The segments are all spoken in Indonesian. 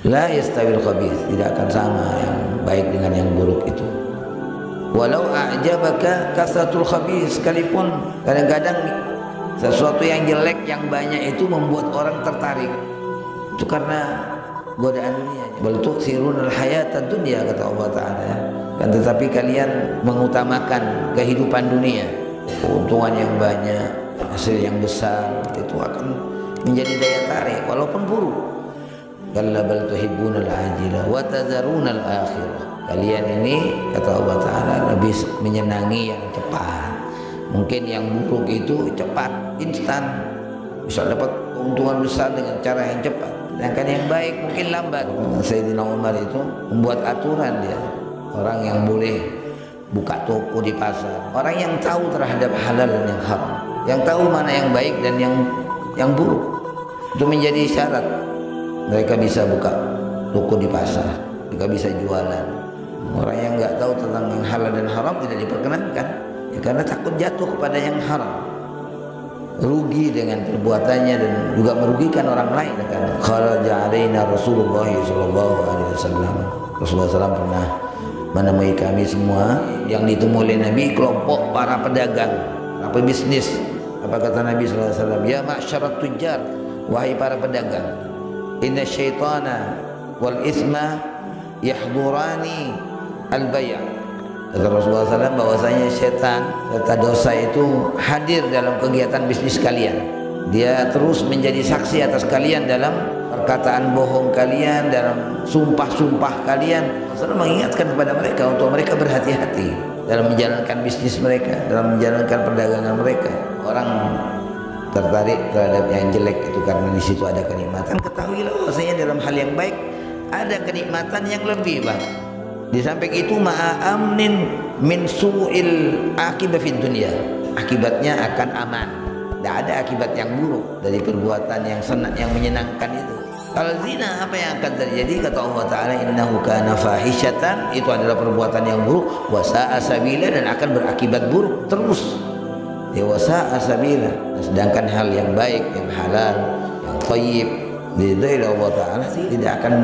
La yastawil khabith, tidak akan sama yang baik dengan yang buruk itu. Walau a'jabaka kasratul khabith, sekalipun kadang-kadang sesuatu yang jelek yang banyak itu membuat orang tertarik. Itu karena godaan dunia. Bal tu'thirunal hayatad dunya, kata Allah Ta'ala. Dan tetapi kalian mengutamakan kehidupan dunia, keuntungan yang banyak, hasil yang besar, itu akan menjadi daya tarik walaupun buruk. Kalla bal tuhibbunal ajila wa tadharunal akhirah. Kalian ini, kata Allah Ta'ala, lebih menyenangi yang cepat. Mungkin yang buruk itu cepat, instan, bisa dapat keuntungan besar dengan cara yang cepat. Sedangkan yang baik mungkin lambat. Sayyidina Umar itu membuat aturan dia, orang yang boleh buka toko di pasar, orang yang tahu terhadap halal dan yang haram, yang tahu mana yang baik dan yang buruk. Itu menjadi syarat mereka bisa buka toko di pasar, mereka bisa jualan. Orang yang nggak tahu tentang yang halal dan haram tidak diperkenankan, ya, karena takut jatuh kepada yang haram, rugi dengan perbuatannya dan juga merugikan orang lain. Karena kharaja alaina Rasulullah sallallahu alaihi wasallam. Rasulullah SAW pernah menemui kami semua, yang ditemui oleh Nabi kelompok para pedagang, para pebisnis. Apa kata Nabi sallallahu alaihi wasallam? Ya ma'syarat tujjar, wahai para pedagang, inna syaitana wal isma yahdurani al-bay'. Kata Rasulullah SAW bahwasanya setan serta dosa itu hadir dalam kegiatan bisnis kalian. Dia terus menjadi saksi atas kalian dalam perkataan bohong kalian, dalam sumpah-sumpah kalian. Rasulullah mengingatkan kepada mereka untuk mereka berhati-hati dalam menjalankan bisnis mereka, dalam menjalankan perdagangan mereka. Orang tertarik terhadap yang jelek itu karena di situ ada kenikmatan. Ketahuilah bahwasanya dalam hal yang baik ada kenikmatan yang lebih, Bang. Di samping itu ma'amnin min su'il akibat fid dunya, akibatnya akan aman, tidak ada akibat yang buruk dari perbuatan yang senang, yang menyenangkan itu. Kalau zina, apa yang akan terjadi? Kata Allah Ta'ala, innahu kana fahishatan, itu adalah perbuatan yang buruk, wa sa'a sabila, dan akan berakibat buruk terus. Ya, wa sa'a sabila. Sedangkan hal yang baik, yang halal, yang thayyib, diridhai Allah Ta'ala, tidak akan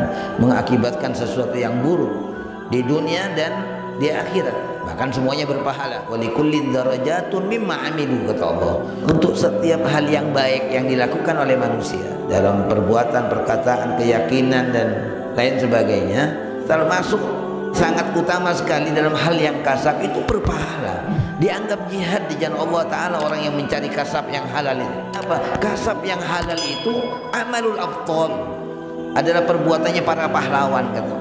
mengakibatkan sesuatu yang buruk di dunia dan di akhirat, bahkan semuanya berpahala. Walikullin darajatun mimma amilu, kata Allah. Untuk setiap hal yang baik yang dilakukan oleh manusia dalam perbuatan, perkataan, keyakinan dan lain sebagainya, termasuk sangat utama sekali dalam hal yang kasab, itu berpahala. Dianggap jihad di jalan Allah Ta'ala orang yang mencari kasab yang halal itu. Apa? Kasab yang halal itu amalul afdal, adalah perbuatannya para pahlawan, kata mereka.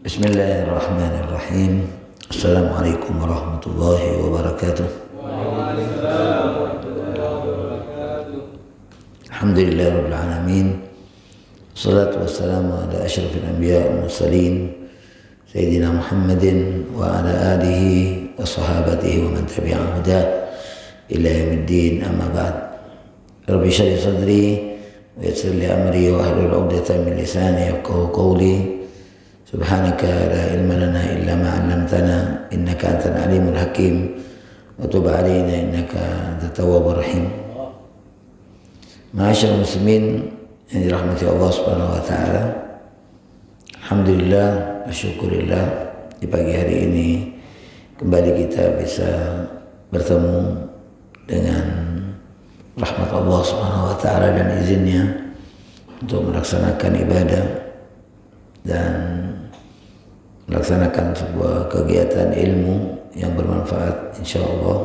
Bismillahirrahmanirrahim. Assalamualaikum warahmatullahi wabarakatuh. Alhamdulillahirabbil alamin. Wassalatu wassalamu ala asyrafil anbiya'i wal mursalin sayyidina Muhammadin wa ala alihi wa sahabatihi wa man tabi'ahum huda ila yaumiddin, amma ba'd. Rabbi shrah li sadri wa yassir li amri wa hlul 'uqdatam min lisani yafqahu qawli. Subhanaka la ilma lana illa ma 'allamtana innaka antal alimul hakim wa tub 'alaina innaka antat tawwabur rahim. Ma'asyiral muslimin yang dirahmati Allah Subhanahu wa taala. Alhamdulillah wa syukurillah, di pagi hari ini kembali kita bisa bertemu dengan rahmat Allah Subhanahu wa taala dan izinnya untuk melaksanakan ibadah dan melaksanakan sebuah kegiatan ilmu yang bermanfaat insyaallah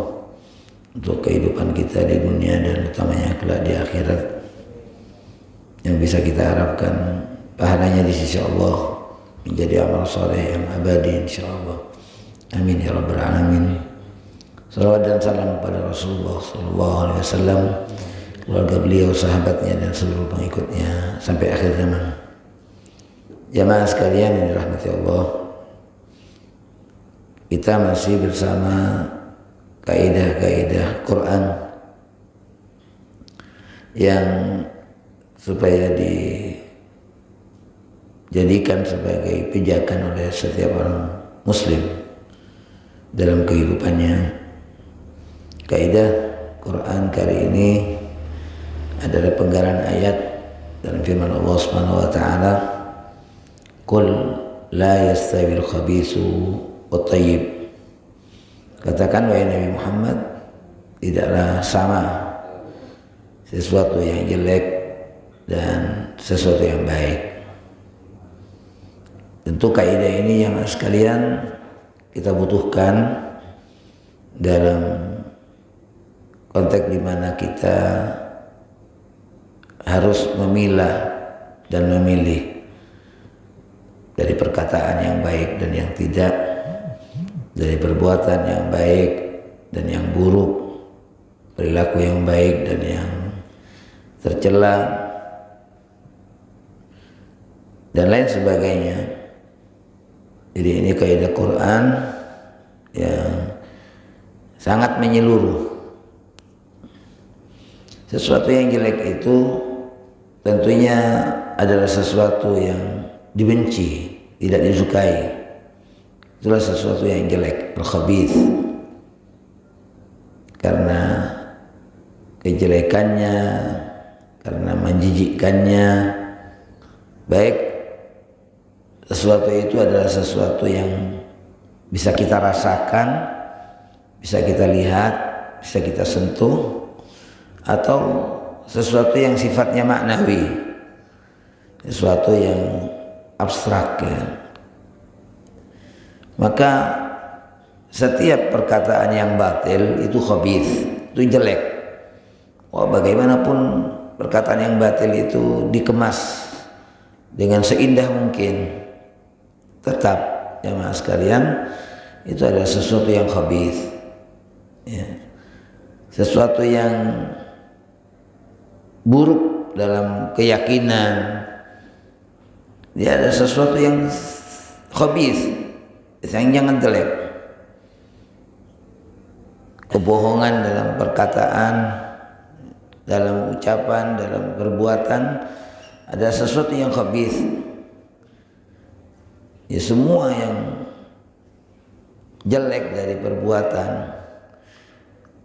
untuk kehidupan kita di dunia dan utamanya kelak di akhirat, yang bisa kita harapkan pahalanya di sisi Allah menjadi amal soleh yang abadi insyaallah. Amin ya rabbal alamin. Salawat dan salam kepada Rasulullah sallallahu alaihi wasallam, keluarga beliau, sahabatnya dan seluruh pengikutnya sampai akhir zaman. Jamaah sekalian yang dirahmati Allah, kita masih bersama kaidah-kaidah Quran yang supaya dijadikan sebagai pijakan oleh setiap orang muslim dalam kehidupannya. Kaidah Quran kali ini adalah penggalan ayat dalam firman Allah Subhanahu wa taala, "Qul la yastawil khabisu wat thayyib." Katakan wahai Nabi Muhammad, tidaklah sama sesuatu yang jelek dan sesuatu yang baik. Tentu kaidah ini yang sekalian kita butuhkan dalam konteks di mana kita harus memilah dan memilih dari perkataan yang baik dan yang tidak, dari perbuatan yang baik dan yang buruk, perilaku yang baik dan yang tercela, dan lain sebagainya. Jadi ini kaidah Quran yang sangat menyeluruh. Sesuatu yang jelek itu tentunya adalah sesuatu yang dibenci, tidak disukai. Itulah sesuatu yang jelek, al-khabith. Karena kejelekannya, karena menjijikkannya. Baik, sesuatu itu adalah sesuatu yang bisa kita rasakan, bisa kita lihat, bisa kita sentuh, atau sesuatu yang sifatnya maknawi, sesuatu yang abstrak ya. Maka setiap perkataan yang batil itu khabith, itu jelek. Wah, bagaimanapun perkataan yang batil itu dikemas dengan seindah mungkin, tetap jamaah sekalian itu adalah sesuatu yang khabith ya. Sesuatu yang buruk dalam keyakinan, dia ada sesuatu yang khabith, yang jangan jelek. Kebohongan dalam perkataan, dalam ucapan, dalam perbuatan, ada sesuatu yang khabith. Ya, semua yang jelek dari perbuatan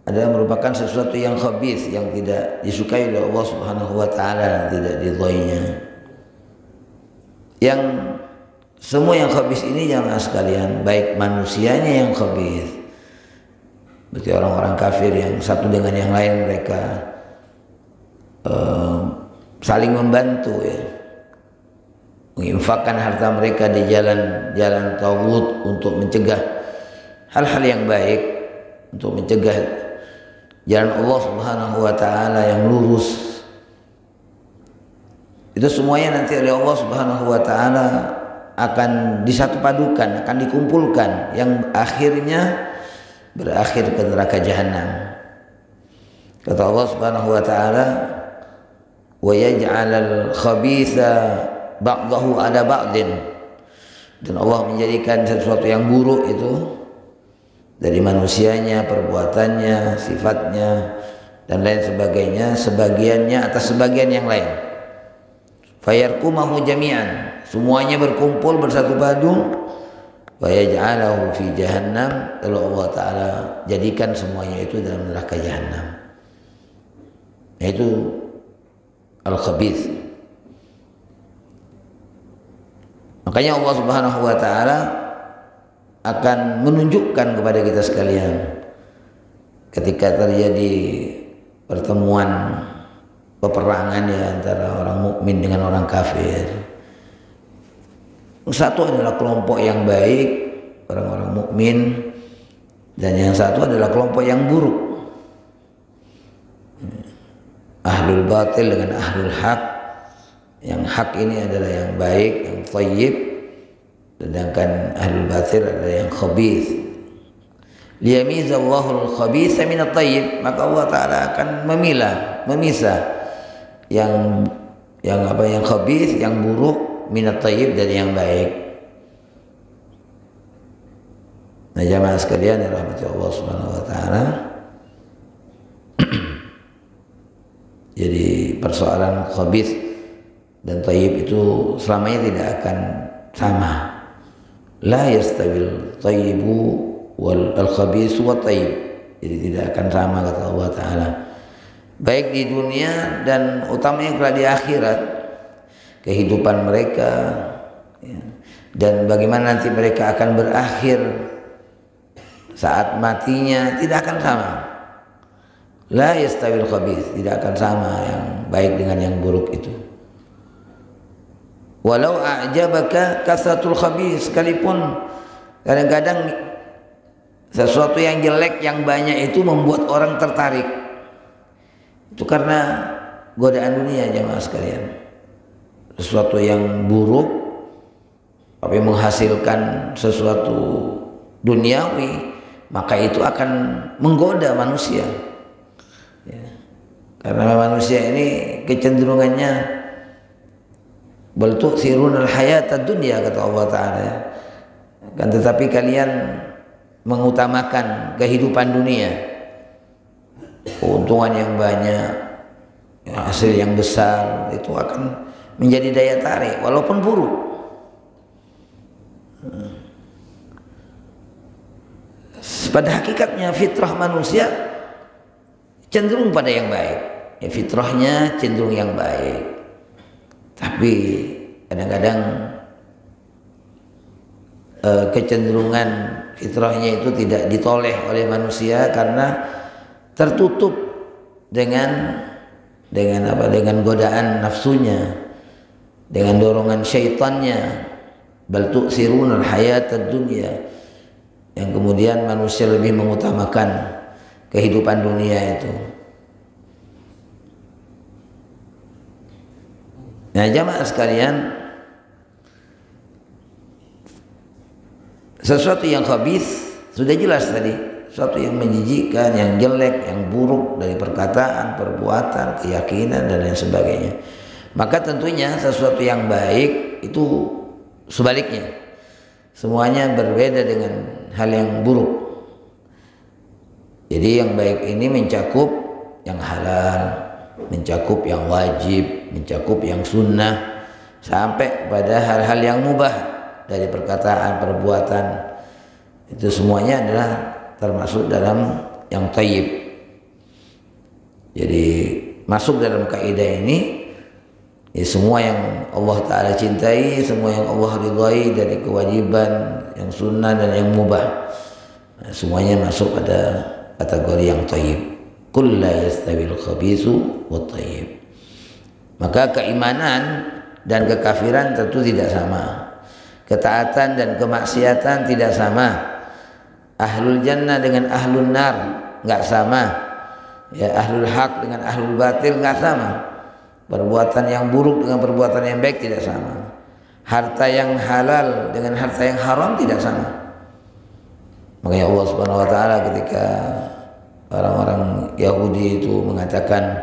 adalah merupakan sesuatu yang khabith, yang tidak disukai oleh Allah Subhanahu wa taala, tidak diridhoinya. Yang semua yang khabith ini jamaah sekalian, baik manusianya yang khabith, berarti orang-orang kafir yang satu dengan yang lain mereka saling membantu ya, menginfakkan harta mereka di jalan tauhid untuk mencegah hal-hal yang baik, untuk mencegah jalan Allah Subhanahu wa taala yang lurus. Itu semuanya nanti oleh Allah Subhanahu wa taala akan disatu padukan, akan dikumpulkan, yang akhirnya berakhir ke neraka jahanam. Kata Allah Subhanahu wa taala, "Wa yaj'alal khabitha ba'dahu 'ala ba'din." Dan Allah menjadikan sesuatu yang buruk itu dari manusianya, perbuatannya, sifatnya, dan lain sebagainya, sebagiannya atas sebagian yang lain. Fayarkumahu jami'an, semuanya berkumpul bersatu padu. Wa yaj'alahu fi jahannam, lalu Allah Ta'ala jadikan semuanya itu dalam neraka jahannam. Itu al-khabith. Makanya Allah Subhanahu wa taala akan menunjukkan kepada kita sekalian ketika terjadi pertemuan peperangan ya antara orang mukmin dengan orang kafir. Satu adalah kelompok yang baik, orang-orang mukmin, dan yang satu adalah kelompok yang buruk, ahlul batil dengan ahlul haq. Yang hak ini adalah yang baik, yang thayyib, sedangkan ahlul batil adalah yang khabith. Liyamizallahu al-khabitha min at-thayyib, maka Allah Ta'ala akan memisah yang khabith, yang buruk, min at-thayyib, dari yang baik. Nah jamaah sekalian yang rahmati Allah Subhanahu wa taala. Jadi persoalan khabith dan thayyib itu selamanya tidak akan sama. La yastawil thayyibu wal khabithu wat thayyib. Jadi tidak akan sama kata Allah Ta'ala. Baik di dunia dan utamanya kelak di akhirat, kehidupan mereka ya, dan bagaimana nanti mereka akan berakhir saat matinya tidak akan sama. La yastawil khabith, tidak akan sama yang baik dengan yang buruk itu. Walau a'jabaka kasratul khabith, sekalipun kadang-kadang sesuatu yang jelek yang banyak itu membuat orang tertarik. Itu karena godaan dunia jemaah sekalian. Sesuatu yang buruk tapi menghasilkan sesuatu duniawi, maka itu akan menggoda manusia ya. Karena manusia ini kecenderungannya bal tu'thirunal hayatad dunya kata Allah Ta'ala ya. Kan tetapi kalian mengutamakan kehidupan dunia, keuntungan yang banyak, hasil yang besar, itu akan menjadi daya tarik walaupun buruk. Pada hakikatnya fitrah manusia cenderung pada yang baik ya, fitrahnya cenderung yang baik, tapi kadang-kadang kecenderungan fitrahnya itu tidak ditoleh oleh manusia karena tertutup dengan godaan nafsunya, dengan dorongan syaitannya. Bal tu'sirunal hayatad dunya, yang kemudian manusia lebih mengutamakan kehidupan dunia itu. Nah jamaah sekalian, sesuatu yang khabith sudah jelas tadi, sesuatu yang menjijikkan, yang jelek, yang buruk dari perkataan, perbuatan, keyakinan dan lain sebagainya. Maka tentunya sesuatu yang baik itu sebaliknya, semuanya berbeda dengan hal yang buruk. Jadi yang baik ini mencakup yang halal, mencakup yang wajib, mencakup yang sunnah, sampai pada hal-hal yang mubah dari perkataan, perbuatan. Itu semuanya adalah termasuk dalam yang thayyib. Jadi masuk dalam kaidah ini ya, semua yang Allah Ta'ala cintai, semua yang Allah ridhai dari kewajiban, yang sunnah dan yang mubah, nah, semuanya masuk pada kategori yang thayyib. Qul la yastawil khabithu wat thayyib. Maka keimanan dan kekafiran tentu tidak sama, ketaatan dan kemaksiatan tidak sama, ahlul jannah dengan ahlul nar nggak sama ya, ahlul haq dengan ahlul batil nggak sama, perbuatan yang buruk dengan perbuatan yang baik tidak sama, harta yang halal dengan harta yang haram tidak sama. Makanya Allah Subhanahu wa Ta'ala ketika orang-orang Yahudi itu mengatakan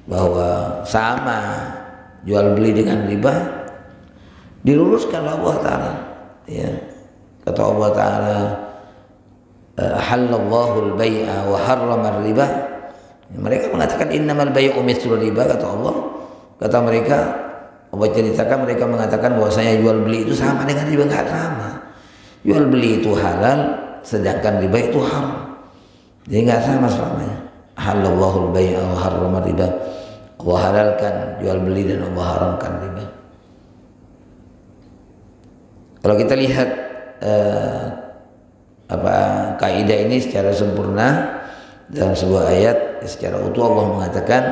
bahwa sama jual beli dengan riba, diluruskan Allah Ta'ala ya. Kata Allah Ta'ala, halallahu al-bai'a wa harrama riba. Mereka mengatakan innamal bai'u mithlul riba, kata Allah. Kata mereka, Allah ceritakan, mereka mengatakan bahwasanya jual beli itu sama dengan riba. Enggak sama. Jual beli itu halal sedangkan riba itu haram. Jadi enggak sama selamanya. Halallahu al-bai'a wa harrama riba. Allah halalkan jual beli dan Allah haramkan riba. Kalau kita lihat kaidah ini secara sempurna dalam sebuah ayat secara utuh, Allah mengatakan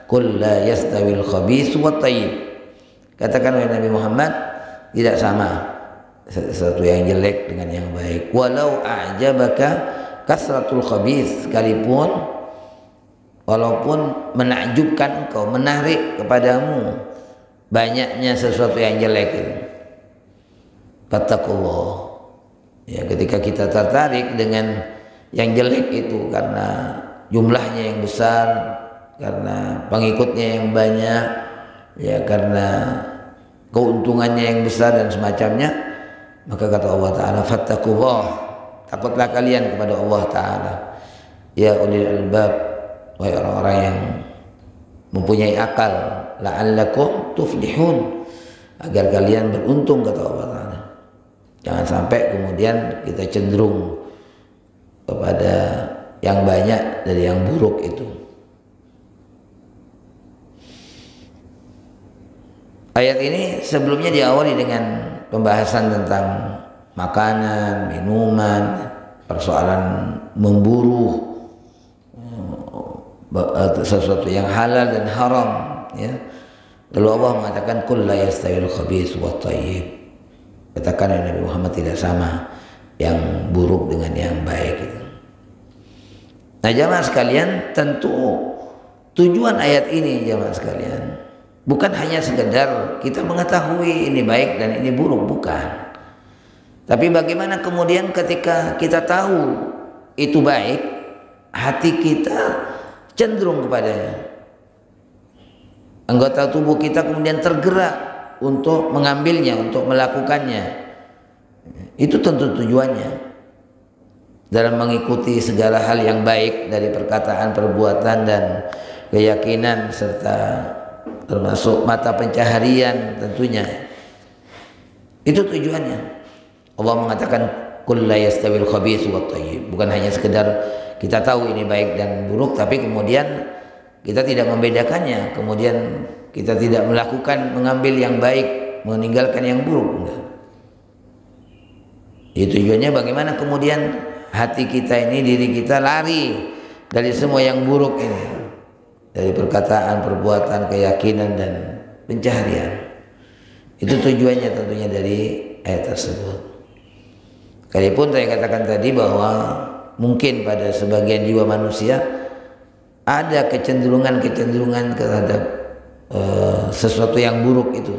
qul la yastawil khabithu wat thayyib. Katakan oleh Nabi Muhammad, tidak sama sesuatu yang jelek dengan yang baik. Walau a'jabaka kasratul khabith, sekalipun walaupun menakjubkan engkau, menarik kepadamu banyaknya sesuatu yang jelek itu. Fattaqullah. Ya, ketika kita tertarik dengan yang jelek itu karena jumlahnya yang besar, karena pengikutnya yang banyak, ya karena keuntungannya yang besar dan semacamnya, maka kata Allah Ta'ala, fattaqullah, takutlah kalian kepada Allah Ta'ala. Ya ulil albab, wahai orang-orang yang mempunyai akal, la'allakum tuflihun, agar kalian beruntung, kata Allah Ta'ala. Jangan sampai kemudian kita cenderung kepada yang banyak dari yang buruk itu. Ayat ini sebelumnya diawali dengan pembahasan tentang makanan, minuman, persoalan memburu sesuatu yang halal dan haram, ya. Lalu Allah mengatakan qul la yastawil khabith wat thayyib. Katakan ya Nabi Muhammad, tidak sama yang buruk dengan yang baik itu. Nah jamaah sekalian, tentu tujuan ayat ini jamaah sekalian bukan hanya sekedar kita mengetahui ini baik dan ini buruk, bukan. Tapi bagaimana kemudian ketika kita tahu itu baik, hati kita cenderung kepadanya. Anggota tubuh kita kemudian tergerak untuk mengambilnya, untuk melakukannya. Itu tentu tujuannya. Dalam mengikuti segala hal yang baik dari perkataan, perbuatan, dan keyakinan, serta termasuk mata pencaharian tentunya. Itu tujuannya. Allah mengatakan qul la yastawil khabith wat thayyib. Bukan hanya sekedar kita tahu ini baik dan buruk, tapi kemudian kita tidak membedakannya, kemudian kita tidak melakukan, mengambil yang baik, meninggalkan yang buruk. Enggak. Itu tujuannya bagaimana kemudian hati kita ini, diri kita lari dari semua yang buruk ini, dari perkataan, perbuatan, keyakinan, dan pencaharian. Itu tujuannya tentunya dari ayat tersebut. Sekalipun saya katakan tadi bahwa mungkin pada sebagian jiwa manusia ada kecenderungan terhadap sesuatu yang buruk itu.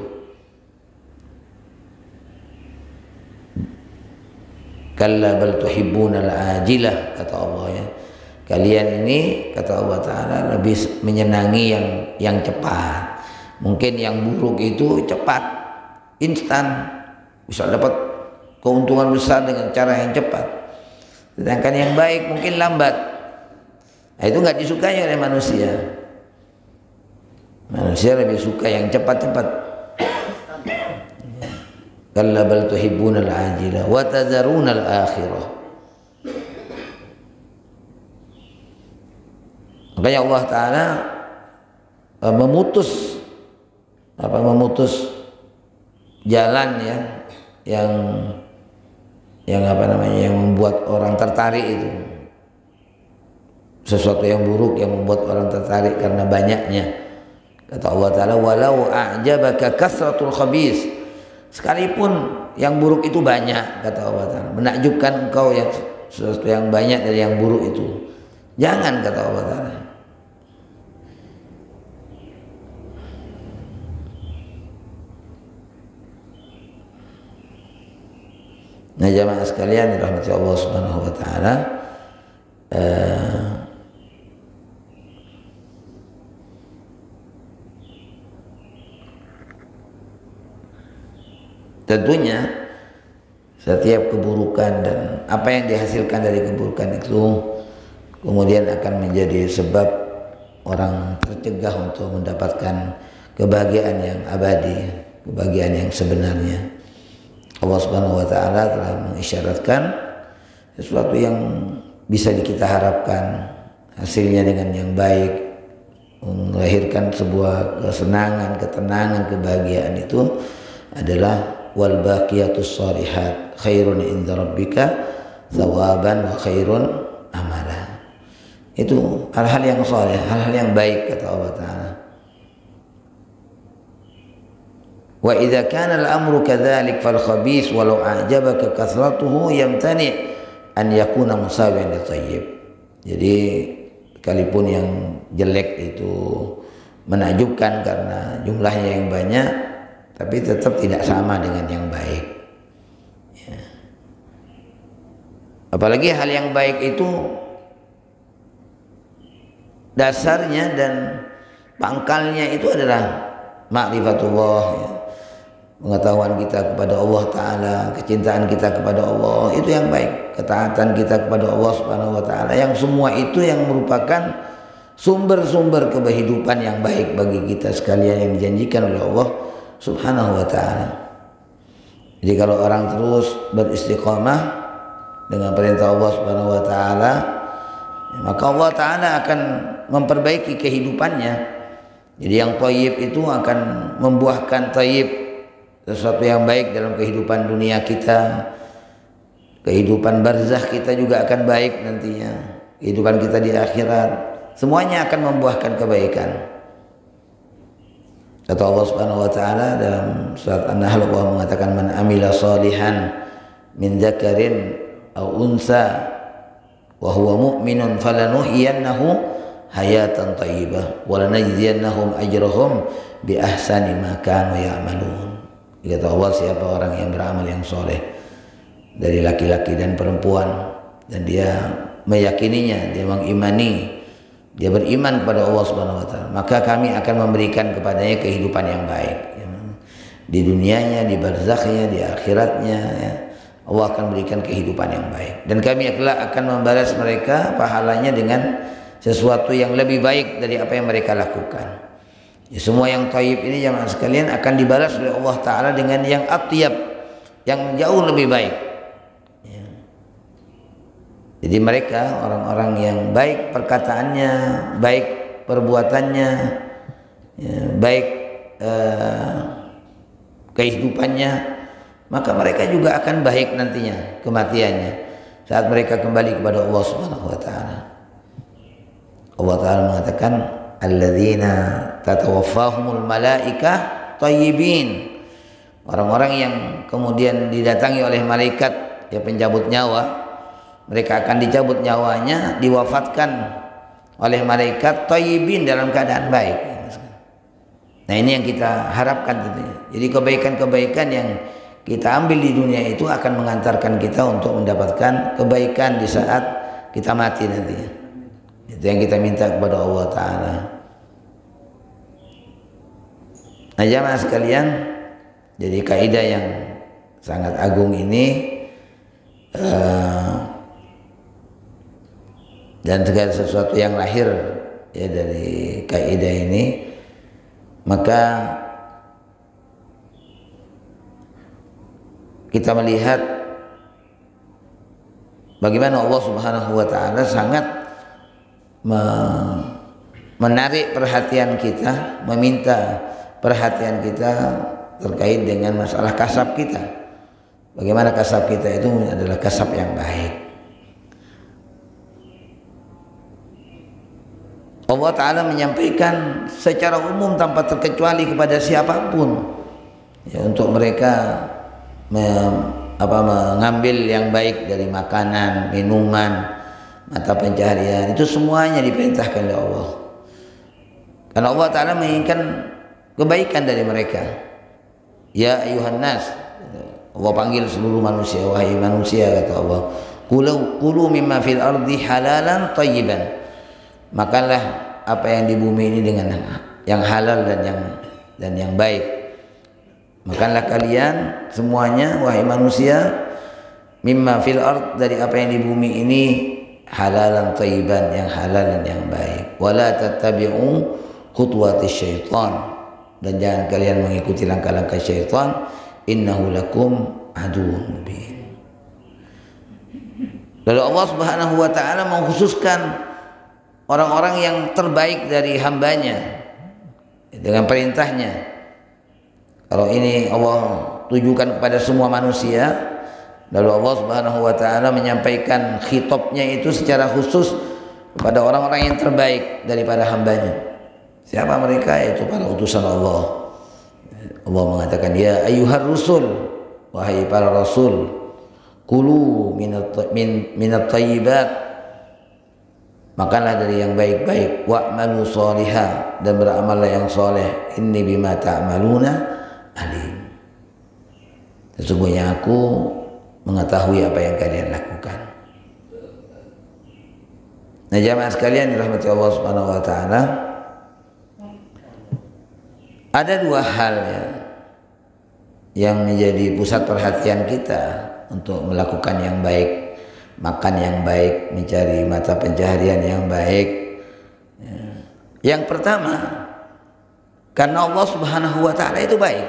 Kalla bal tuhibbunal ajilah, kata Allah, ya. Kalian ini, kata Allah Ta'ala, lebih menyenangi yang cepat. Mungkin yang buruk itu cepat, instan, bisa dapat keuntungan besar dengan cara yang cepat. Sedangkan yang baik mungkin lambat. Nah, itu nggak disukai oleh manusia. Manusia lebih suka yang cepat-cepat. Kalla bal tuhibbunal ajila wa tadharunal akhirah. Makanya Allah Ta'ala memutus jalan, ya, yang membuat orang tertarik itu. Sesuatu yang buruk yang membuat orang tertarik karena banyaknya. Kata Allah Ta'ala, walau a'jabaka kasratul khabith, sekalipun yang buruk itu banyak, kata Allah Ta'ala, menakjubkan engkau yang sesuatu yang banyak dari yang buruk itu, jangan, kata Allah Ta'ala. Nah jamaah sekalian dirahmati Allah Subhanahu wa Ta'ala, tentunya setiap keburukan dan apa yang dihasilkan dari keburukan itu kemudian akan menjadi sebab orang tercegah untuk mendapatkan kebahagiaan yang abadi, kebahagiaan yang sebenarnya. Allah Subhanahu wa Ta'ala telah mengisyaratkan sesuatu yang bisa kita harapkan hasilnya dengan yang baik, melahirkan sebuah kesenangan, ketenangan, kebahagiaan, itu adalah wal baqiyatus shalihat khairun inda rabbika thawaban wa khairun amala. Itu hal-hal yang saleh, hal-hal yang baik, kata Allah Ta'ala. Wa idza kana al-amru kadzalik fal khabith walau a'jabaka kathratuhu yamtani an yakuna musawiyan li thayyib. Jadi sekalipun yang jelek itu menakjubkan karena jumlahnya yang banyak, tapi tetap tidak sama dengan yang baik, ya. Apalagi hal yang baik itu dasarnya dan pangkalnya itu adalah ma'rifatullah, ya. Pengetahuan kita kepada Allah Ta'ala, kecintaan kita kepada Allah, itu yang baik. Ketaatan kita kepada Allah Subhanahu wa Ta'ala, yang semua itu yang merupakan sumber-sumber kehidupan yang baik bagi kita sekalian yang dijanjikan oleh Allah Subhanahu wa taala. Jadi kalau orang terus beristiqamah dengan perintah Allah Subhanahu wa taala, maka Allah taala akan memperbaiki kehidupannya. Jadi yang thayyib itu akan membuahkan thayyib, sesuatu yang baik dalam kehidupan dunia kita. Kehidupan barzakh kita juga akan baik nantinya. Kehidupan kita di akhirat, semuanya akan membuahkan kebaikan. Kata Allah Subhanahu wa taala dalam surat An-Nahl, Allah mengatakan man amila salihan min dzakarin aw unsa wa huwa mu'minun falanuhyiyannahu hayatan thayyibah wa lanajziyannahum ajrahum bi ahsani ma kanu ya'malun. Kata Allah, siapa orang yang beramal yang soleh dari laki-laki dan perempuan dan dia meyakininya, dia mengimani, dia beriman kepada Allah Subhanahu wa taala, maka kami akan memberikan kepadanya kehidupan yang baik, ya. Di dunianya, di barzakhnya, di akhiratnya, ya. Allah akan berikan kehidupan yang baik dan kami akan membalas mereka pahalanya dengan sesuatu yang lebih baik dari apa yang mereka lakukan. Ya, semua yang thayyib ini jamaah sekalian akan dibalas oleh Allah taala dengan yang atyab, yang jauh lebih baik. Ya. Jadi mereka orang-orang yang baik perkataannya, baik perbuatannya, ya, baik kehidupannya, maka mereka juga akan baik nantinya kematiannya saat mereka kembali kepada Allah Subhanahu wa taala. Allah taala mengatakan alladzina tatawaffahumul malaikah thayyibin. Orang-orang yang kemudian didatangi oleh malaikat, ya pencabut nyawa, mereka akan dicabut nyawanya, diwafatkan oleh malaikat thayyibin dalam keadaan baik. Nah, ini yang kita harapkan tentunya. Jadi kebaikan-kebaikan yang kita ambil di dunia itu akan mengantarkan kita untuk mendapatkan kebaikan di saat kita mati nantinya. Itu yang kita minta kepada Allah taala. Nah, jamaah sekalian, jadi kaidah yang sangat agung ini dan segala sesuatu yang lahir ya dari kaidah ini, maka kita melihat bagaimana Allah Subhanahu wa taala sangat menarik perhatian kita, meminta perhatian kita terkait dengan masalah kasab kita. Bagaimana kasab kita itu adalah kasab yang baik. Allah Ta'ala menyampaikan secara umum tanpa terkecuali kepada siapapun, ya, untuk mereka mengambil yang baik dari makanan, minuman, mata pencaharian, itu semuanya diperintahkan oleh Allah. Karena Allah Ta'ala menginginkan kebaikan dari mereka. Ya ayuhan nas, Allah panggil seluruh manusia, wahai manusia, kata Allah, kulu mimma fil ardi halalan thayyiban. Makanlah apa yang di bumi ini dengan yang halal dan yang baik. Makanlah kalian semuanya, wahai manusia, mimma fil ard, dari apa yang di bumi ini, halalan thayyiban, yang halal dan yang baik. Wala tattabi'u khutuwatis syaitan, dan jangan kalian mengikuti langkah-langkah syaitan, innahu lakum aduwwun mubin. Lalu Allah Subhanahu wa taala mengkhususkan orang-orang yang terbaik dari hambanya dengan perintahnya. Kalau ini Allah tujukan kepada semua manusia, lalu Allah Subhanahu wa taala menyampaikan khitabnya itu secara khusus kepada orang-orang yang terbaik daripada hambanya. Siapa mereka? Yaitu para utusan Allah. Allah mengatakan, ya ayyuhar rusul, wahai para rasul, kulu minat thayyibat, makanlah dari yang baik-baik, wa'malu shaliha, dan beramallah yang soleh, inni bima ta'maluna alim, sesungguhnya aku mengetahui apa yang kalian lakukan. Nah, jamaah sekalian dirahmati Allah Subhanahu wa taala, ada dua hal ya yang menjadi pusat perhatian kita untuk melakukan yang baik, makan yang baik, mencari mata pencaharian yang baik, ya. Yang pertama, karena Allah Subhanahu wa taala itu baik.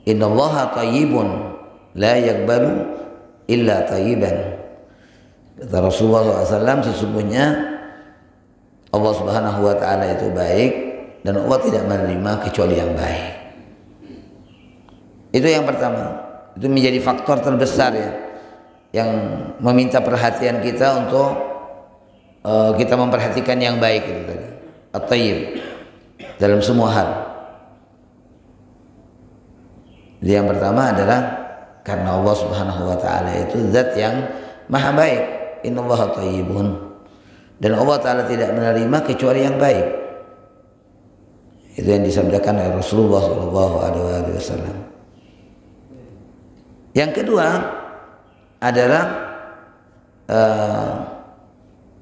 Innallaha thayyibun la yaqbalu illa thayyiban. Kata Rasulullah SAW, sesungguhnya Allah Subhanahu wa taala itu baik dan Allah tidak menerima kecuali yang baik. Itu yang pertama. Itu menjadi faktor terbesar ya, yang meminta perhatian kita untuk kita memperhatikan yang baik itu tadi, at-thayyib, dalam semua hal. Jadi yang pertama adalah karena Allah Subhanahu wa taala itu zat yang maha baik. Innallaha thayyibun, dan Allah taala tidak menerima kecuali yang baik. Itu yang disabdakan oleh Rasulullah SAW. Yang kedua adalah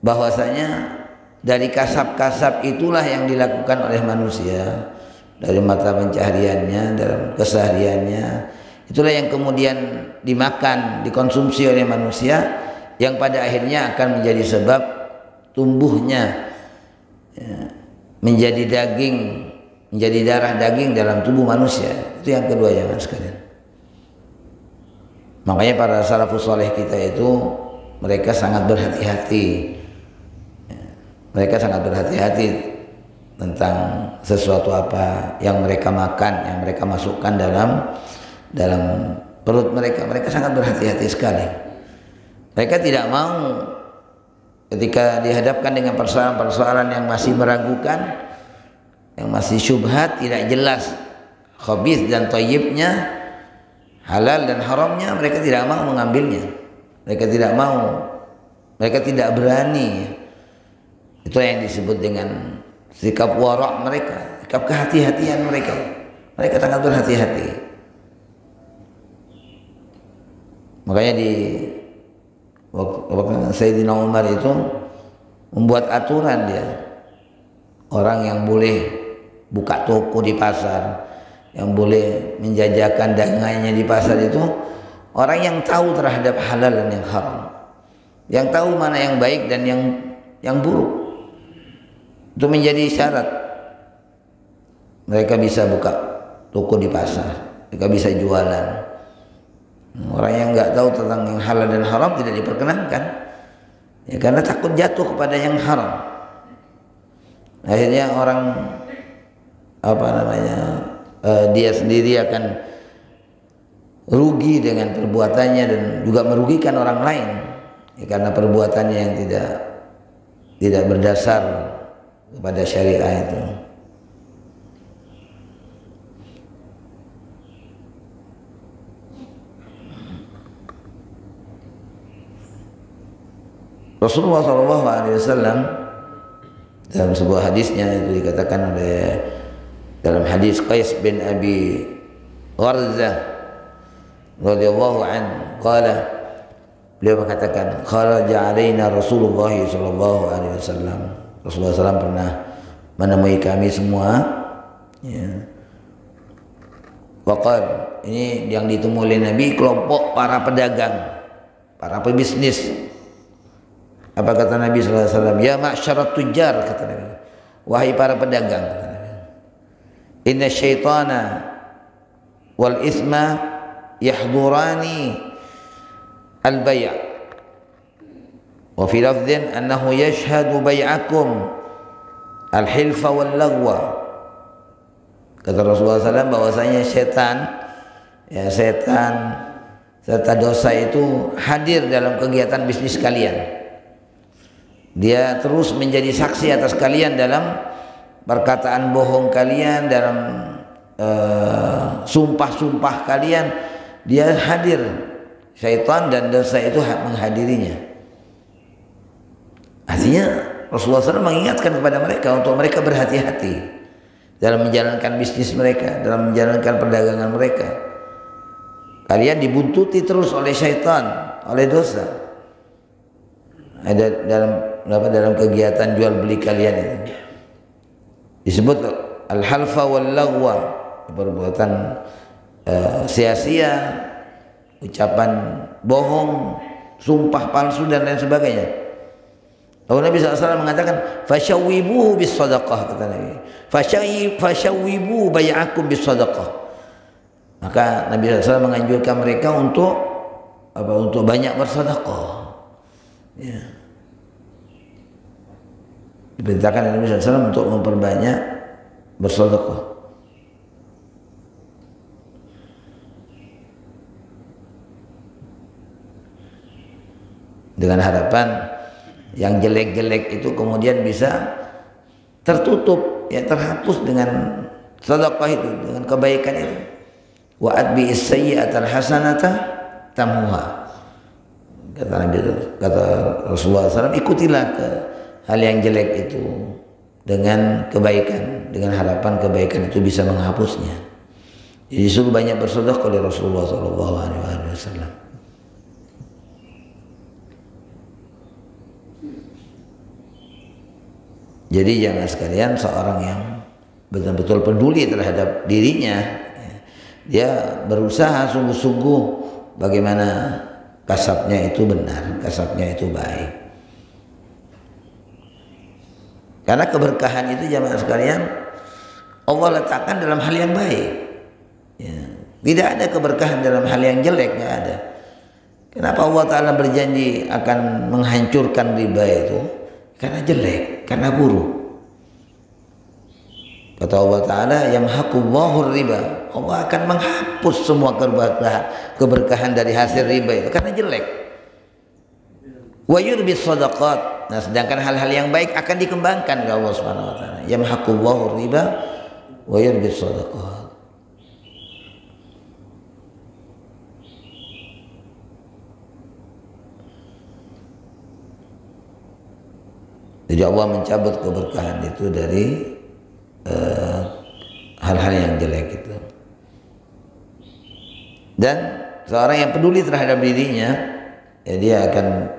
bahwasanya dari kasab-kasab itulah yang dilakukan oleh manusia, dari mata pencahariannya, dalam kesehariannya, itulah yang kemudian dimakan, dikonsumsi oleh manusia, yang pada akhirnya akan menjadi sebab tumbuhnya menjadi daging, menjadi darah daging dalam tubuh manusia. Itu yang kedua ya mas sekalian. Makanya para salafus saleh kita itu mereka sangat berhati-hati. Mereka sangat berhati-hati tentang sesuatu apa yang mereka makan, yang mereka masukkan dalam perut mereka. Mereka sangat berhati-hati sekali. Mereka tidak mau ketika dihadapkan dengan persoalan-persoalan yang masih meragukan, yang masih syubhat, tidak jelas khabith dan thayyibnya, halal dan haramnya, mereka tidak mau mengambilnya. Mereka tidak mau, mereka tidak berani. Itu yang disebut dengan sikap wara' mereka, sikap kehati-hatian mereka. Mereka sangat berhati-hati. Makanya di waktu Sayyidina Umar itu membuat aturan dia, orang yang boleh buka toko di pasar, yang boleh menjajakan dagangannya di pasar itu orang yang tahu terhadap halal dan yang haram, yang tahu mana yang baik dan yang buruk. Itu menjadi syarat mereka bisa buka toko di pasar, mereka bisa jualan. Orang yang nggak tahu tentang yang halal dan haram tidak diperkenankan, ya, karena takut jatuh kepada yang haram. Akhirnya orang dia sendiri akan rugi dengan perbuatannya dan juga merugikan orang lain, ya, karena perbuatannya yang tidak berdasar kepada syariah itu. Rasulullah SAW dalam sebuah hadisnya itu dikatakan oleh dalam hadis Qais bin Abi Gharzah radhiyallahu anhu, beliau mengatakan kharaja alaina Rasulullah sallallahu alaihi wasallam. Rasulullah SAW pernah menemui kami semua, ya. Waqal, ini yang ditemui oleh Nabi kelompok para pedagang, para pebisnis. Apa kata Nabi SAW? Ya ma'syarat tujjar, kata Nabi, wahai para pedagang, inna syaitana wal isma yahdurani al-bay'. Wa fi lafdhin annahu yashhadu bay'akum al-hilfa wal lagwa. Kata Rasulullah SAW bahwasanya setan serta dosa itu hadir dalam kegiatan bisnis kalian. Dia terus menjadi saksi atas kalian dalam perkataan bohong kalian, dalam sumpah-sumpah kalian. Dia hadir, syaitan dan dosa itu menghadirinya. Artinya Rasulullah SAW mengingatkan kepada mereka untuk mereka berhati-hati dalam menjalankan bisnis mereka, dalam menjalankan perdagangan mereka. Kalian dibuntuti terus oleh syaitan, oleh dosa. Ada dalam kegiatan jual beli kalian itu disebut al-halfa wal lagwa, perbuatan sia-sia, ucapan bohong, sumpah palsu dan lain sebagainya. Lalu Nabi SAW mengatakan, "Fashawwibuhu bis sadaqah," kata Nabi. "Fashawwibu bai'akum bis sadaqah." Maka Nabi SAW menganjurkan mereka untuk apa? Untuk banyak bersedekah. Ya. Diperintahkan Nabi SAW untuk memperbanyak bersedekah. Dengan harapan yang jelek-jelek itu kemudian bisa tertutup, ya, terhapus dengan sedekah itu, dengan kebaikan itu. Wa atbi'is sayyi'atal hasanata tamhuha. Kata Nabi, kata Rasulullah SAW, ikutilah ke hal yang jelek itu dengan kebaikan, dengan harapan kebaikan itu bisa menghapusnya. Jadi disuruh banyak bersedekah oleh Rasulullah SAW. Jadi jangan sekalian seorang yang betul-betul peduli terhadap dirinya, dia berusaha sungguh-sungguh bagaimana kasabnya itu benar, kasabnya itu baik. Karena keberkahan itu jamaah sekalian Allah letakkan dalam hal yang baik. Ya. Tidak ada keberkahan dalam hal yang jelek, nggak ada. Kenapa Allah Ta'ala berjanji akan menghancurkan riba itu? Karena jelek, karena buruk. Kata Allah Ta'ala, yamhaqullahu riba, Allah akan menghapus semua keberkahan dari hasil riba itu karena jelek. Wa yurbis sadaqat. Nah, sedangkan hal-hal yang baik akan dikembangkan oleh Allah Subhanahu wa taala. Yamhaqullahu riba wa yurbis sadaqat. Jadi Allah mencabut keberkahan itu dari hal-hal yang jelek itu. Dan seorang yang peduli terhadap dirinya, ya, dia akan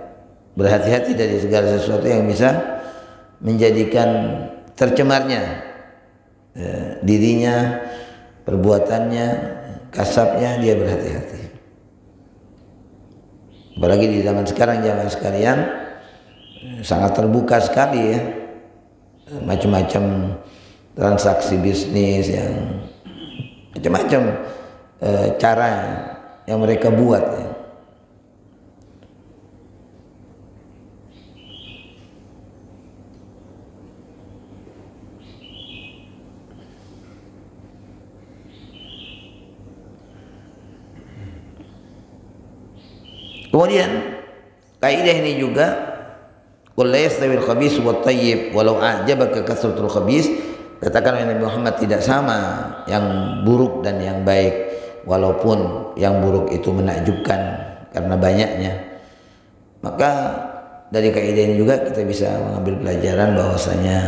berhati-hati dari segala sesuatu yang bisa menjadikan tercemarnya dirinya, perbuatannya, kasabnya, dia berhati-hati. Apalagi di zaman sekarang, jamaah sekalian, sangat terbuka sekali, ya, macam-macam transaksi bisnis yang macam-macam cara yang mereka buat, ya. Kemudian kaidah ini juga, qul la yastawil khabis wat thayyib walau a'jabaka kasratul khabis, katakan oleh Nabi Muhammad, tidak sama yang buruk dan yang baik, walaupun yang buruk itu menakjubkan karena banyaknya. Maka dari kaidah ini juga kita bisa mengambil pelajaran bahwasanya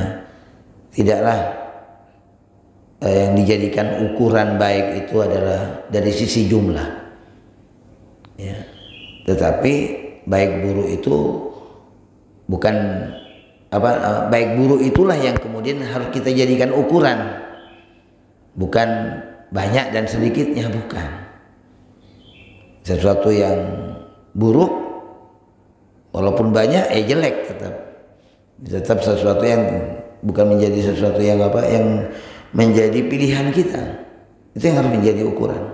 tidaklah yang dijadikan ukuran baik itu adalah dari sisi jumlah, ya. Tetapi baik buruk itu bukan baik buruk itulah yang kemudian harus kita jadikan ukuran, bukan banyak dan sedikitnya, bukan. Sesuatu yang buruk walaupun banyak jelek, tetap sesuatu yang bukan menjadi sesuatu yang yang menjadi pilihan kita. Itu yang harus menjadi ukuran.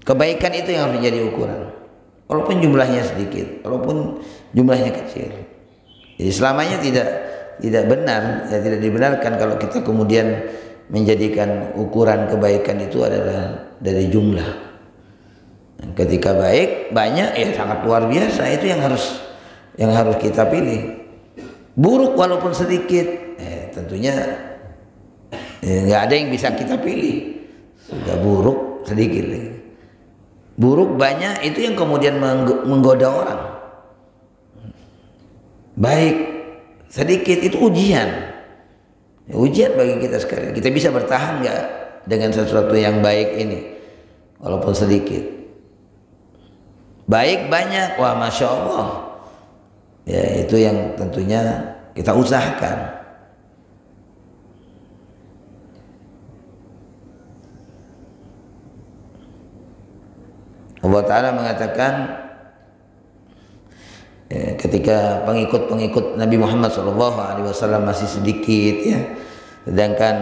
Kebaikan itu yang harus menjadi ukuran, walaupun jumlahnya sedikit, walaupun jumlahnya kecil. Jadi selamanya tidak benar, ya, tidak dibenarkan kalau kita kemudian menjadikan ukuran kebaikan itu adalah dari jumlah. Ketika baik banyak, ya sangat luar biasa, itu yang harus kita pilih. Buruk walaupun sedikit, tentunya nggak ada yang bisa kita pilih. Sudah buruk sedikit, buruk banyak, itu yang kemudian menggoda orang. Baik sedikit itu ujian, ujian bagi kita sekalian. Kita bisa bertahan nggak dengan sesuatu yang baik ini, walaupun sedikit. Baik banyak, wah masya Allah, ya itu yang tentunya kita usahakan. Allah Ta'ala mengatakan, ketika pengikut-pengikut Nabi Muhammad SAW masih sedikit ya, sedangkan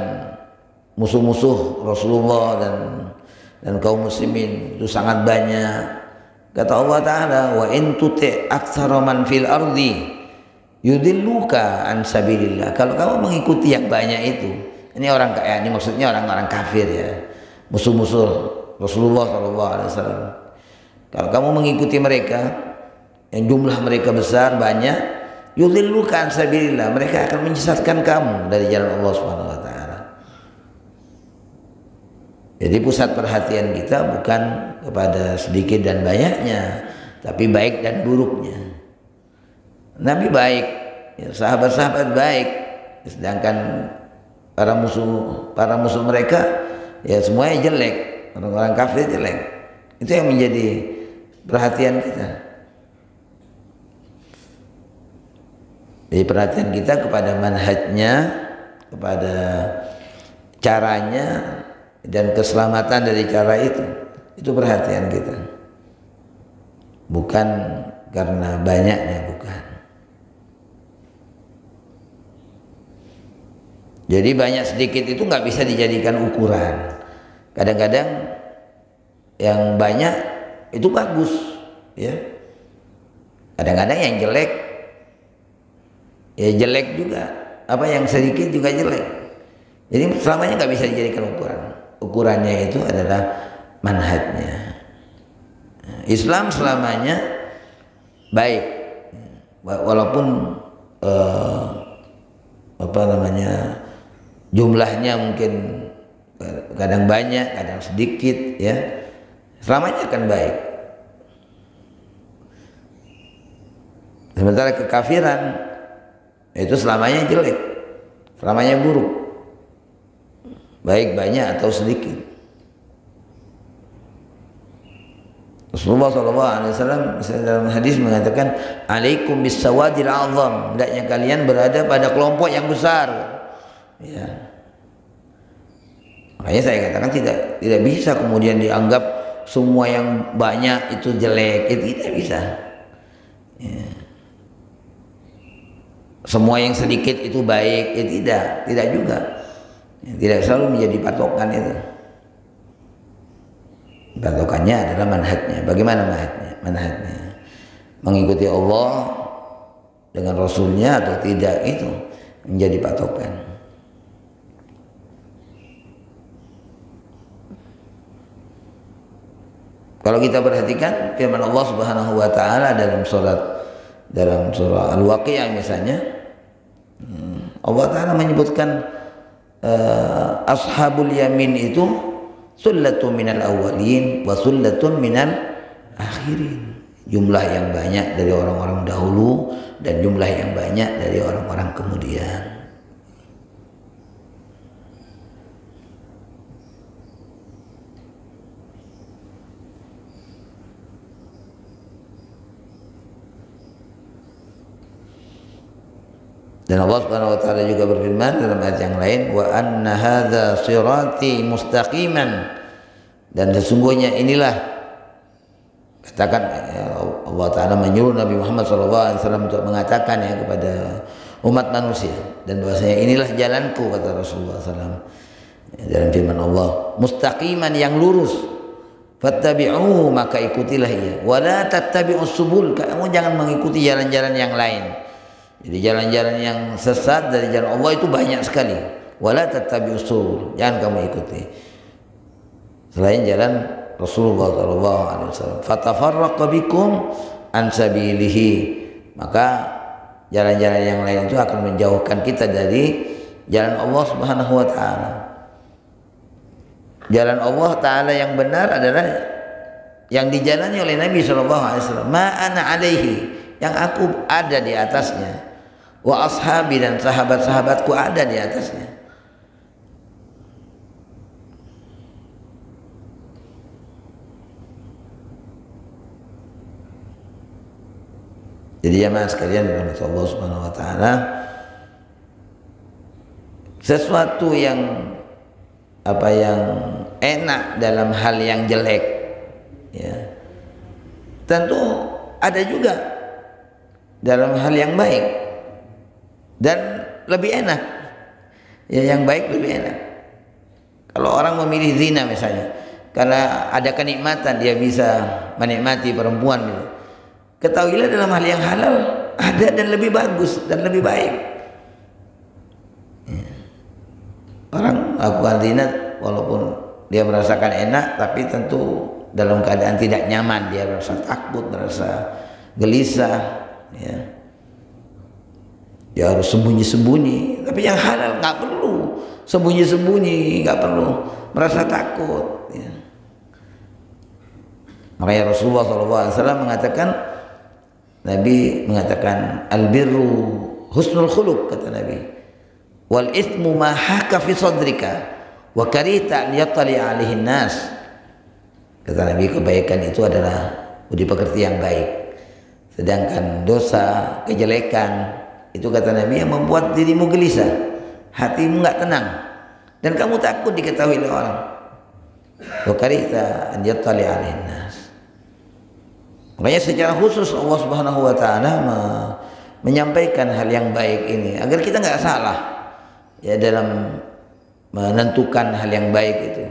musuh-musuh Rasulullah dan kaum muslimin itu sangat banyak. Kata Allah Ta'ala, wa in tuti' aktsara man fil ardi yudilluka an sabilillah. Kalau kamu mengikuti yang banyak itu, ini orang kaya, ini maksudnya orang-orang kafir ya, musuh-musuh Rasulullah SAW. Kalau kamu mengikuti mereka yang jumlah mereka besar banyak, yudilluka an sabilillah, mereka akan menyesatkan kamu dari jalan Allah Subhanahu wa taala. Jadi pusat perhatian kita bukan kepada sedikit dan banyaknya, tapi baik dan buruknya. Nabi baik, ya, sahabat-sahabat baik, sedangkan para musuh mereka ya semuanya jelek, orang-orang kafir jelek. Itu yang menjadi perhatian kita. Jadi perhatian kita kepada manhajnya, kepada caranya dan keselamatan dari cara itu perhatian kita, bukan karena banyaknya, bukan. Jadi banyak sedikit itu nggak bisa dijadikan ukuran. Kadang-kadang yang banyak itu bagus, ya. Kadang-kadang yang jelek ya jelek juga, apa yang sedikit juga jelek. Jadi selamanya nggak bisa dijadikan ukuran. Ukurannya itu adalah manhajnya. Islam selamanya baik, walaupun jumlahnya mungkin kadang banyak, kadang sedikit, ya. Selamanya akan baik. Sementara kekafiran itu selamanya jelek, selamanya buruk, baik banyak atau sedikit. Rasulullah SAW dalam hadis mengatakan, alaikum bisawadil azam, hendaknya kalian berada pada kelompok yang besar, ya. Makanya saya katakan tidak bisa kemudian dianggap semua yang banyak itu jelek, itu tidak bisa, ya. Semua yang sedikit itu baik, ya tidak juga, ya, tidak selalu menjadi patokan itu. Patokannya adalah manhajnya. Bagaimana manhajnya? Mengikuti Allah dengan Rasulnya atau tidak, itu menjadi patokan. Kalau kita perhatikan firman Allah Subhanahu wa taala dalam surah Al-Waqiah misalnya, Allah Ta'ala menyebutkan ashabul yamin itu sullatun minal awwalin wa sullatun minal akhirin. Jumlah yang banyak dari orang-orang dahulu dan jumlah yang banyak dari orang-orang kemudian. Dan Allah Subhanahu wa taala juga berfirman dalam ayat yang lain, wa anna hadza sirati mustaqiman, dan sesungguhnya inilah, katakan Allah Ta'ala menyuruh Nabi Muhammad SAW untuk mengatakan ya kepada umat manusia, dan bahwasanya inilah jalanku, kata Rasulullah SAW dalam firman Allah, mustaqiman, yang lurus, fattabi'uhu, maka ikutilah ia, wala tattabi'us subul, kamu jangan mengikuti jalan-jalan yang lain. Jadi jalan-jalan yang sesat dari jalan Allah itu banyak sekali. Wala tattabi'us subul, jangan kamu ikuti selain jalan Rasulullah SAW. Fatafarraqu bikum an sabilihi, maka jalan-jalan yang lain itu akan menjauhkan kita dari jalan Allah Subhanahu wa taala. Jalan Allah Ta'ala yang benar adalah yang dijalani oleh Nabi SAW. Ma ana alaihi, yang aku ada di atasnya, wa ashabi, dan sahabat-sahabatku ada di atasnya. Jadi jemaah sekalian dirahmati Allah Subhanahu wa taala, sesuatu yang enak dalam hal yang jelek, ya, tentu ada juga dalam hal yang baik dan lebih enak. Ya, yang baik lebih enak. Kalau orang memilih zina misalnya karena ada kenikmatan, dia bisa menikmati perempuan gitu. Ketahuilah dalam hal yang halal ada dan lebih bagus dan lebih baik. Ya. Orang melakukan zina walaupun dia merasakan enak, tapi tentu dalam keadaan tidak nyaman, dia merasa takut, merasa gelisah, ya. Dia harus sembunyi-sembunyi. Tapi yang halal nggak perlu sembunyi-sembunyi, nggak perlu merasa takut, ya. Makanya Rasulullah SAW mengatakan, Nabi mengatakan albirru husnul khuluq, kata Nabi, wal ithmu ma haka fi sadrika wa karita an yattali alaihi nas. Kata Nabi, kebaikan itu adalah budi pekerti yang baik, sedangkan dosa, kejelekan itu, kata Nabi, yang membuat dirimu gelisah, hatimu nggak tenang, dan kamu takut diketahui oleh orang. Wa karita an yattali alaihi nas. Makanya secara khusus Allah Subhanahu wa taala menyampaikan hal yang baik ini agar kita nggak salah, ya, dalam menentukan hal yang baik itu.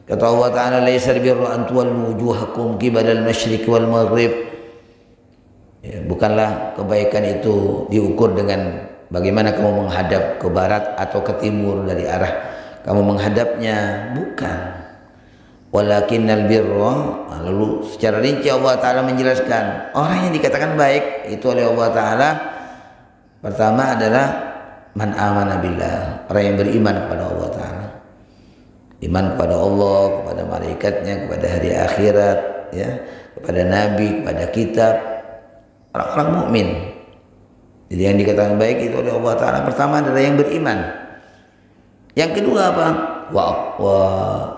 Kata Allah Ta'ala, laisa birru an tuwallu wujuhakum qibala al-masyriq wal maghrib. Ya, bukanlah kebaikan itu diukur dengan bagaimana kamu menghadap ke barat atau ke timur dari arah kamu menghadapnya, bukan. Walakinnal birra, lalu secara rinci Allah Ta'ala menjelaskan orang yang dikatakan baik itu oleh Allah Ta'ala, pertama adalah man amana billah, orang yang beriman kepada Allah Ta'ala, iman kepada Allah, kepada malaikatnya, kepada hari akhirat, ya, kepada nabi, kepada kitab, orang-orang mukmin. Jadi yang dikatakan baik itu oleh Allah Ta'ala pertama adalah yang beriman. Yang kedua apa? Wa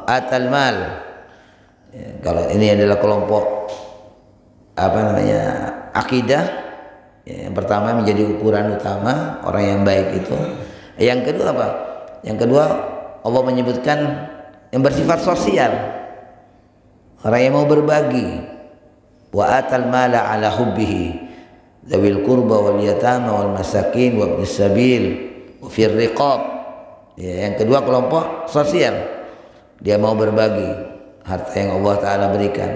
atal mal. Ya, kalau ini adalah kelompok akidah, ya, yang pertama menjadi ukuran utama orang yang baik itu. Yang kedua apa? Yang kedua Allah menyebutkan yang bersifat sosial, orang yang mau berbagi. Wa atal mala ala hubbihi dzawil qurba wal yatama wal masakin wa ibnis sabil wa fir riqab. Ya, yang kedua kelompok sosial, dia mau berbagi harta yang Allah Ta'ala berikan.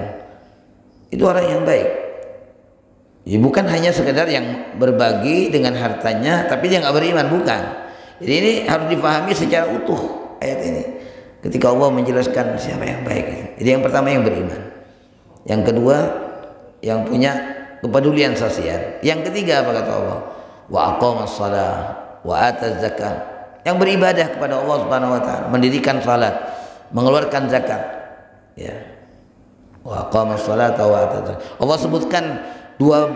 Itu orang yang baik. Ya, bukan hanya sekedar yang berbagi dengan hartanya tapi dia nggak beriman, bukan. Jadi ini harus dipahami secara utuh ayat ini ketika Allah menjelaskan siapa yang baik. Jadi yang pertama yang beriman, yang kedua yang punya kepedulian sosial, yang ketiga apa kata Allah? Wa aqamas shalah wa ataz zakah, yang beribadah kepada Allah Subhanahu wa taala, mendirikan salat, mengeluarkan zakat, ya. Wa aqamas shalata wa ataz zakah. Allah sebutkan dua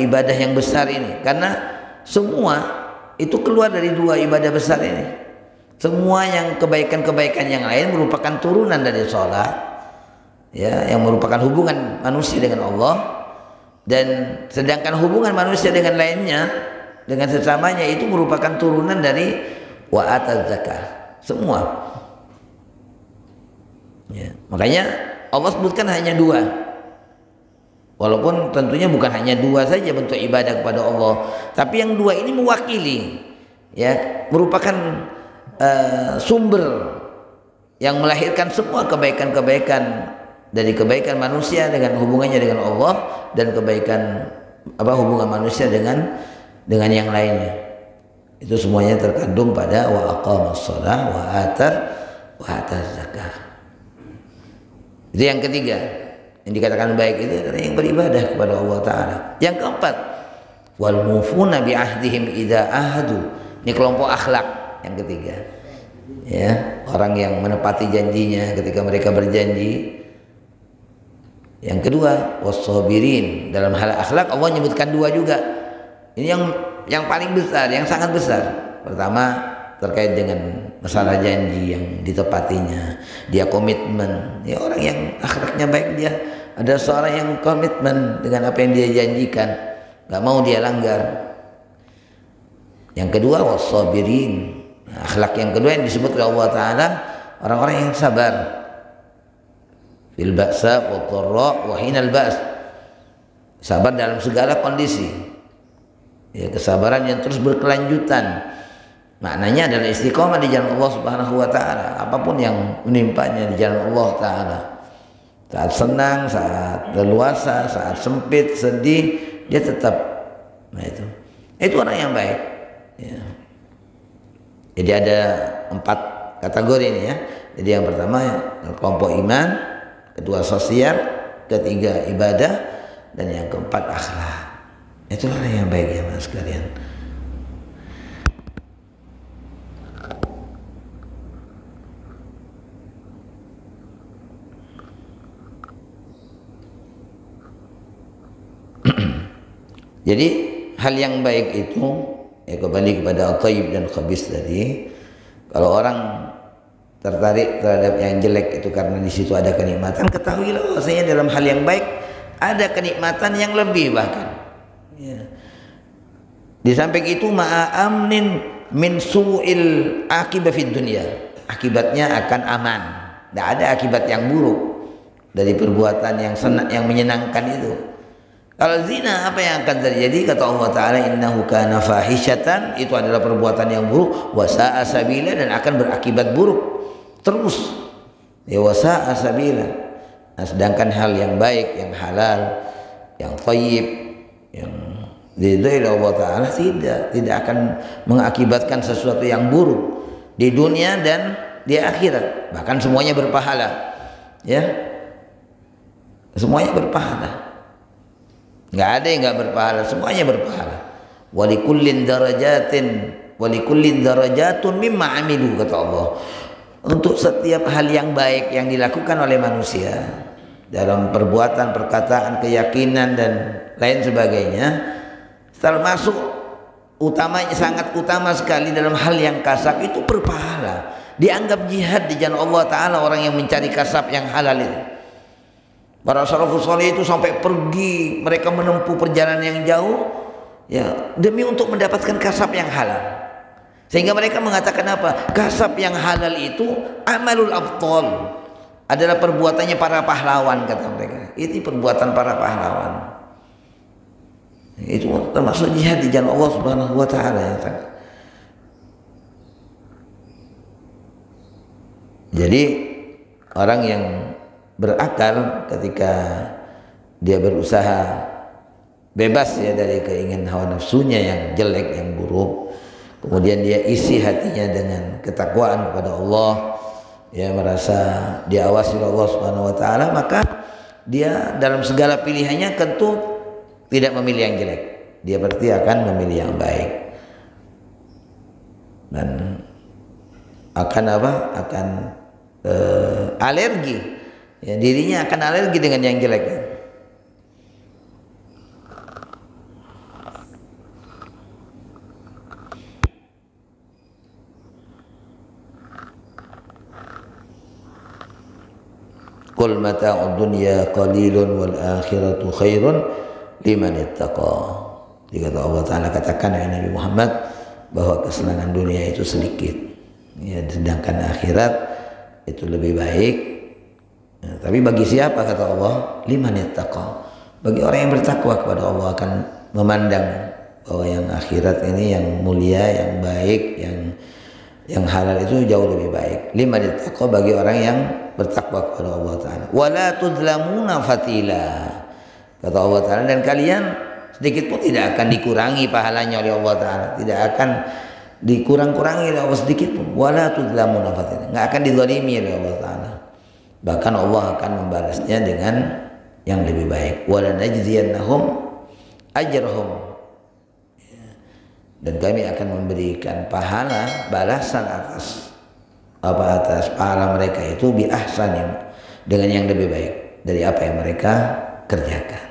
ibadah yang besar ini karena semua itu keluar dari dua ibadah besar ini. Semua yang kebaikan-kebaikan yang lain merupakan turunan dari salat, ya, yang merupakan hubungan manusia dengan Allah, dan sedangkan hubungan manusia dengan lainnya, dengan sesamanya, itu merupakan turunan dari wa ataz zakah. Semua, ya. Makanya Allah sebutkan hanya dua, walaupun tentunya bukan hanya dua saja bentuk ibadah kepada Allah, tapi yang dua ini mewakili, ya, merupakan sumber yang melahirkan semua kebaikan-kebaikan, dari kebaikan manusia dengan hubungannya dengan Allah, dan kebaikan hubungan manusia dengan yang lainnya. Itu semuanya terkandung pada wa aqamas shalah wa ataz zakah. Itu yang ketiga, yang dikatakan baik itu adalah yang beribadah kepada Allah Ta'ala. Yang keempat, wal mufuna bi ahdihim idza ahadu. Ini kelompok akhlak yang ketiga, ya, orang yang menepati janjinya ketika mereka berjanji. Yang kedua, wassabirin. Dalam hal akhlak Allah menyebutkan dua juga. Ini yang paling besar, yang sangat besar. Pertama terkait dengan masalah janji yang ditepatinya, dia komitmen. Ya, orang yang akhlaknya baik, dia ada seorang yang komitmen dengan apa yang dia janjikan, nggak mau dia langgar. Yang kedua wassabirin. Nah, akhlak yang kedua yang disebut oleh Allah Ta'ala, orang-orang yang sabar. Fil ba'sa wa dharra wa hinal ba's. sabar dalam segala kondisi. Ya, kesabaran yang terus berkelanjutan. Maknanya adalah istiqomah di jalan Allah Subhanahu wa taala, apapun yang menimpanya di jalan Allah taala. Saat senang, saat leluasa, saat sempit, sedih, dia tetap, nah itu orang yang baik. Ya. Jadi ada 4 kategori ini ya. Jadi yang pertama kelompok iman, kedua sosial, ketiga ibadah, dan yang keempat akhlak. Itu orang yang baik ya mas sekalian. Jadi hal yang baik itu ya kembali kepada thayyib dan khabis tadi. Kalau orang tertarik terhadap yang jelek itu karena di situ ada kenikmatan, ketahuilah bahwasanya dalam hal yang baik ada kenikmatan yang lebih bahkan. Ya. Di samping itu ma'amnin min su'il akibah fid dunya. Akibatnya akan aman. Tidak ada akibat yang buruk dari perbuatan yang senang, yang menyenangkan itu. Kalau zina apa yang akan terjadi? Kata Allah Ta'ala, innahu kana fahishatan, itu adalah perbuatan yang buruk, wa sa'a sabila, dan akan berakibat buruk terus. Ya wa sa'a sabila. Nah, sedangkan hal yang baik, yang halal, yang thayyib, yang diridhai Allah Ta'ala tidak akan mengakibatkan sesuatu yang buruk di dunia dan di akhirat. Bahkan semuanya berpahala. Ya. Semuanya berpahala. Nggak ada yang nggak berpahala, semuanya berpahala. Walikullin darajatun mimma amilu, kata Allah. Untuk setiap hal yang baik yang dilakukan oleh manusia dalam perbuatan, perkataan, keyakinan dan lain sebagainya, termasuk utamanya, sangat utama sekali dalam hal yang kasab itu berpahala. Dianggap jihad di jalan Allah Ta'ala orang yang mencari kasab yang halal itu. Para salafus saleh itu sampai pergi, mereka menempuh perjalanan yang jauh ya demi untuk mendapatkan kasab yang halal. Sehingga mereka mengatakan apa? Kasab yang halal itu amalul abtal, adalah perbuatannya para pahlawan, kata mereka. Itu perbuatan para pahlawan. Itu termasuk jihad di jalan Allah Subhanahu wa taala ya. Jadi orang yang berakal ketika dia berusaha bebas ya dari keinginan hawa nafsunya yang jelek, yang buruk, kemudian dia isi hatinya dengan ketakwaan kepada Allah, ya merasa diawasi oleh Allah Subhanahu wa taala, maka dia dalam segala pilihannya tentu tidak memilih yang jelek. Dia berarti akan memilih yang baik. Dan akan apa? Akan alergi. Ya, dirinya akan alergi dengan yang jelek. Qul mata'ud dunya qalilun wal akhiratu khairun liman ittaqa. Jika Allah Ta'ala katakan ya Nabi Muhammad bahwa kesenangan dunia itu sedikit, ya, sedangkan akhirat itu lebih baik. Ya, tapi bagi siapa, kata Allah, liman ittaqa, bagi orang yang bertakwa kepada Allah akan memandang bahwa yang akhirat ini yang mulia, yang baik, yang halal itu jauh lebih baik. Liman ittaqa, bagi orang yang bertakwa kepada Allah Ta'ala. Wala tudlamuna fatila, kata Allah Ta'ala, dan kalian sedikit pun tidak akan dikurangi pahalanya oleh Allah Ta'ala, tidak akan dikurang-kurangi oleh Allah sedikit pun. Wala tudlamuna fatila, nggak akan dizalimi oleh Allah Ta'ala, bahkan Allah akan membalasnya dengan yang lebih baik. Wala najziyannahum ajrahum, dan kami akan memberikan pahala, balasan atas pahala mereka itu bi ahsanin, dengan yang lebih baik dari apa yang mereka kerjakan.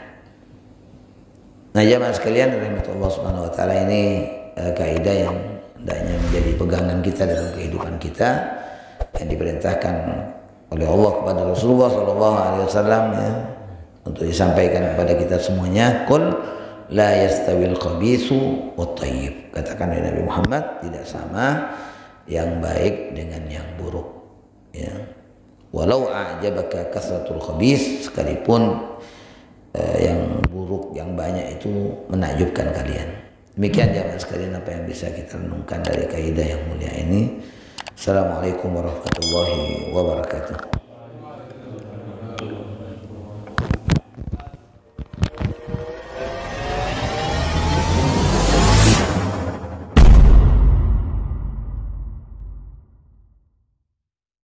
Nah jamaah sekalian rahmatullah subhanahu wa ta'ala, ini kaidah yang hendaknya menjadi pegangan kita dalam kehidupan kita, yang diperintahkan oleh Allah kepada Rasulullah SAW ya, untuk disampaikan kepada kita semuanya. Qul la yastawil khabithu wat thayyib, katakan oleh Nabi Muhammad, tidak sama yang baik dengan yang buruk ya. Walau a'jabaka kasratul khabith, sekalipun yang buruk, yang banyak itu menakjubkan kalian. Demikian jamaah sekalian apa yang bisa kita renungkan dari kaidah yang mulia ini. Assalamualaikum warahmatullahi wabarakatuh.